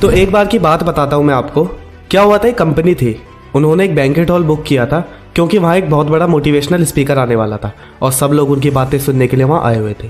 तो एक बार की बात बताता हूँ मैं आपको। क्या हुआ था, एक कंपनी थी, उन्होंने एक बैंकेट हॉल बुक किया था क्योंकि वहाँ एक बहुत बड़ा मोटिवेशनल स्पीकर आने वाला था और सब लोग उनकी बातें सुनने के लिए वहाँ आए हुए थे।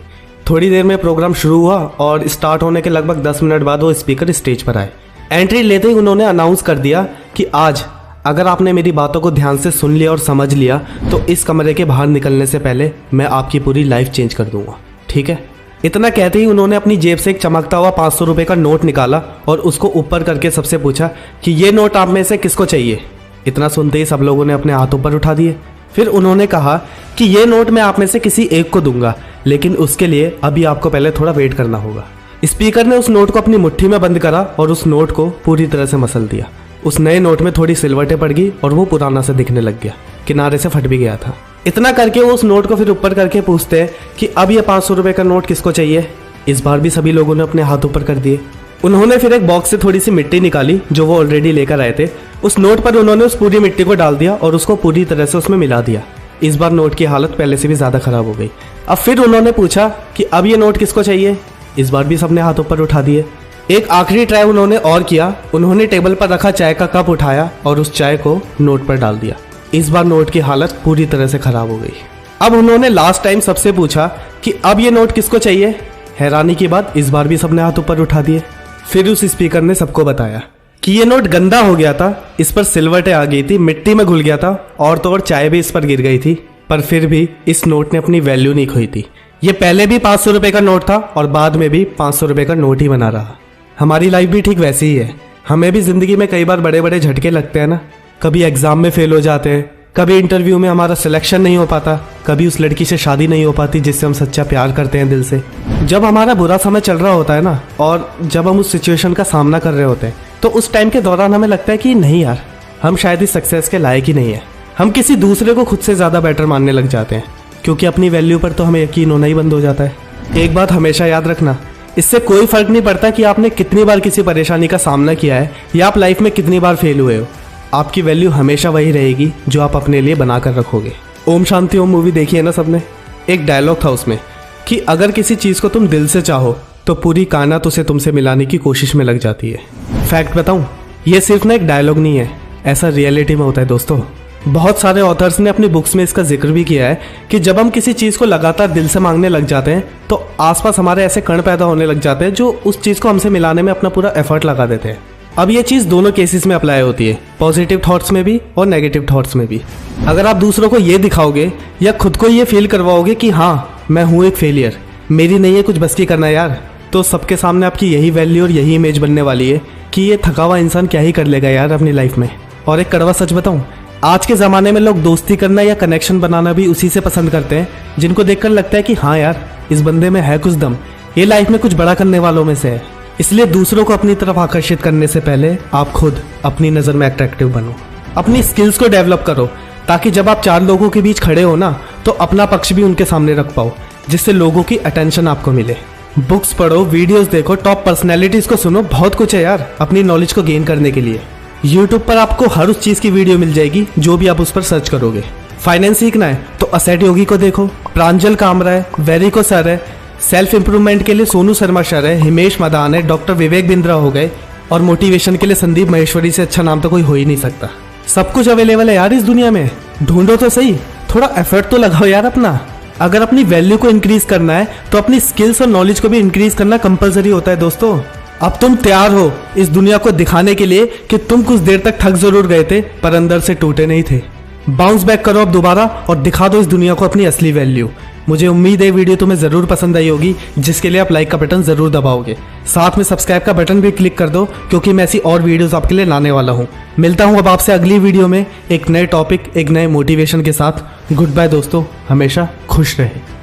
थोड़ी देर में प्रोग्राम शुरू हुआ और स्टार्ट होने के लगभग 10 मिनट बाद वो स्पीकर स्टेज पर आए। एंट्री लेते ही उन्होंने अनाउंस कर दिया कि आज अगर आपने मेरी बातों को ध्यान से सुन लिया और समझ लिया तो इस कमरे के बाहर निकलने से पहले मैं आपकी पूरी लाइफ चेंज कर दूंगा, ठीक है। इतना कहते ही उन्होंने अपनी जेब से एक चमकता हुआ 500 रुपये का नोट निकाला और उसको ऊपर करके सबसे पूछा कि ये नोट आप में से किसको चाहिए। इतना सुनते ही सब लोगों ने अपने हाथ ऊपर उठा दिए। फिर उन्होंने कहा कि ये नोट मैं आप में से किसी एक को दूंगा, लेकिन उसके लिए अभी आपको पहले थोड़ा वेट करना होगा। स्पीकर ने उस नोट को अपनी मुट्ठी में बंद करा और उस नोट को पूरी तरह से मसल दिया। उस नए नोट में थोड़ी सिलवटें पड़ गई और वो पुराना सा दिखने लग गया, किनारे से फट भी गया था। इतना करके वो उस नोट को फिर ऊपर करके पूछते हैं कि अब ये 500 रुपये का नोट किसको चाहिए। इस बार भी सभी लोगों ने अपने हाथ ऊपर कर दिए। उन्होंने फिर एक बॉक्स से थोड़ी सी मिट्टी निकाली जो वो ऑलरेडी लेकर आए थे। उस नोट पर उन्होंने उस पूरी मिट्टी को डाल दिया और उसको पूरी तरह से उसमें मिला दिया। इस बार नोट की हालत पहले से भी ज़्यादा खराब हो गई। अब फिर उन्होंने पूछा कि अब ये नोट किसको चाहिए। इस बार भी सबने हाथ ऊपर उठा दिए। एक आखिरी ट्राई उन्होंने और किया। उन्होंने टेबल पर रखा चाय का कप उठाया और उस चाय को नोट पर डाल दिया। इस बार नोट की हालत पूरी तरह से खराब हो गई। अब उन्होंने लास्ट टाइम सबसे पूछा कि अब ये नोट किसको चाहिए। हैरानी की बात, इस बार भी सबने हाथ ऊपर उठा दिए। फिर उस स्पीकर ने सबको बताया कि ये नोट गंदा हो गया था, इस पर सिलवटें आ गई थी, मिट्टी में घुल गया था और तो और चाय भी इस पर गिर गई थी, पर फिर भी इस नोट ने अपनी वैल्यू नहीं खोई थी। ये पहले भी 500 रुपये का नोट था और बाद में भी 500 रुपये का नोट ही बना रहा। हमारी लाइफ भी ठीक वैसी ही है। हमें भी जिंदगी में कई बार बड़े बड़े झटके लगते हैं ना। कभी एग्जाम में फेल हो जाते हैं, कभी इंटरव्यू में हमारा सिलेक्शन नहीं हो पाता, कभी उस लड़की से शादी नहीं हो पाती जिससे हम सच्चा प्यार करते हैं दिल से। जब हमारा बुरा समय चल रहा होता है ना और जब हम उस सिचुएशन का सामना कर रहे होते हैं तो उस टाइम के दौरान हमें लगता है कि नहीं यार, हम शायद इस सक्सेस के लायक ही नहीं है। हम किसी दूसरे को खुद से ज़्यादा बेटर मानने लग जाते हैं क्योंकि अपनी वैल्यू पर तो हमें यकीन होना ही बंद हो जाता है। एक बात हमेशा याद रखना, इससे कोई फर्क नहीं पड़ता कि आपने कितनी बार किसी परेशानी का सामना किया है या आप लाइफ में कितनी बार फेल हुए हो। आपकी वैल्यू हमेशा वही रहेगी जो आप अपने लिए बना कर रखोगे। ओम शांति ओम मूवी देखी है ना सबने। एक डायलॉग था उसमें कि अगर किसी चीज़ को तुम दिल से चाहो तो पूरी कायनात उसे तुमसे मिलाने की कोशिश में लग जाती है। फैक्ट बताऊं, ये सिर्फ ना एक डायलॉग नहीं है, ऐसा रियलिटी में होता है दोस्तों। बहुत सारे ऑथर्स ने अपनी बुक्स में इसका जिक्र भी किया है कि जब हम किसी चीज़ को लगातार दिल से मांगने लग जाते हैं तो आसपास हमारे ऐसे कण पैदा होने लग जाते हैं जो उस चीज़ को हमसे मिलाने में अपना पूरा एफर्ट लगा देते हैं। अब ये चीज़ दोनों केसेस में अप्लाई होती है, पॉजिटिव थॉट्स में भी और नेगेटिव थॉट्स में भी। अगर आप दूसरों को ये दिखाओगे या खुद को ये फील करवाओगे कि हाँ मैं हूँ एक फेलियर, मेरी नहीं है कुछ बस की करना यार, तो सबके सामने आपकी यही वैल्यू और यही इमेज बनने वाली है कि ये थका हुआ इंसान क्या ही कर लेगा यार अपनी लाइफ में। और एक कड़वा सच बताऊँ, आज के ज़माने में लोग दोस्ती करना या कनेक्शन बनाना भी उसी से पसंद करते हैं जिनको देखकर लगता है कि हाँ यार इस बंदे में है कुछ दम, ये लाइफ में कुछ बड़ा करने वालों में से है। इसलिए दूसरों को अपनी तरफ आकर्षित करने से पहले आप खुद अपनी नज़र में अट्रैक्टिव बनो, अपनी स्किल्स को डेवलप करो ताकि जब आप 4 लोगों के बीच खड़े हो ना तो अपना पक्ष भी उनके सामने रख पाओ, जिससे लोगों की अटेंशन आपको मिले। बुक्स पढ़ो, वीडियोस देखो, टॉप पर्सनैलिटीज़ को सुनो, बहुत कुछ है यार अपनी नॉलेज को गेन करने के लिए। यूट्यूब पर आपको हर उस चीज़ की वीडियो मिल जाएगी जो भी आप उस पर सर्च करोगे। फाइनेंस सीखना है तो असेट योगी को देखो, प्रांजल कामरा है, वेरिको सर है, सेल्फ इंप्रूवमेंट के लिए सोनू शर्मा सर है, हिमेश मदान है, डॉक्टर विवेक बिंद्रा हो गए और मोटिवेशन के लिए संदीप महेश्वरी से अच्छा नाम तो कोई हो ही नहीं सकता। सब कुछ अवेलेबल है यार इस दुनिया में, ढूंढो तो सही, थोड़ा एफर्ट तो लगाओ यार अपना। अगर अपनी वैल्यू को इंक्रीज करना है तो अपनी स्किल्स और नॉलेज को भी इंक्रीज करना कंपलसरी होता है दोस्तों। अब तुम तैयार हो इस दुनिया को दिखाने के लिए कि तुम कुछ देर तक थक जरूर गए थे पर अंदर से टूटे नहीं थे। बाउंस बैक करो अब दोबारा और दिखा दो इस दुनिया को अपनी असली वैल्यू। मुझे उम्मीद है वीडियो तुम्हें ज़रूर पसंद आई होगी, जिसके लिए आप लाइक का बटन ज़रूर दबाओगे। साथ में सब्सक्राइब का बटन भी क्लिक कर दो क्योंकि मैं ऐसी और वीडियोस आपके लिए लाने वाला हूँ। मिलता हूँ अब आपसे अगली वीडियो में एक नए टॉपिक, एक नए मोटिवेशन के साथ। गुड बाय दोस्तों, हमेशा खुश रहे।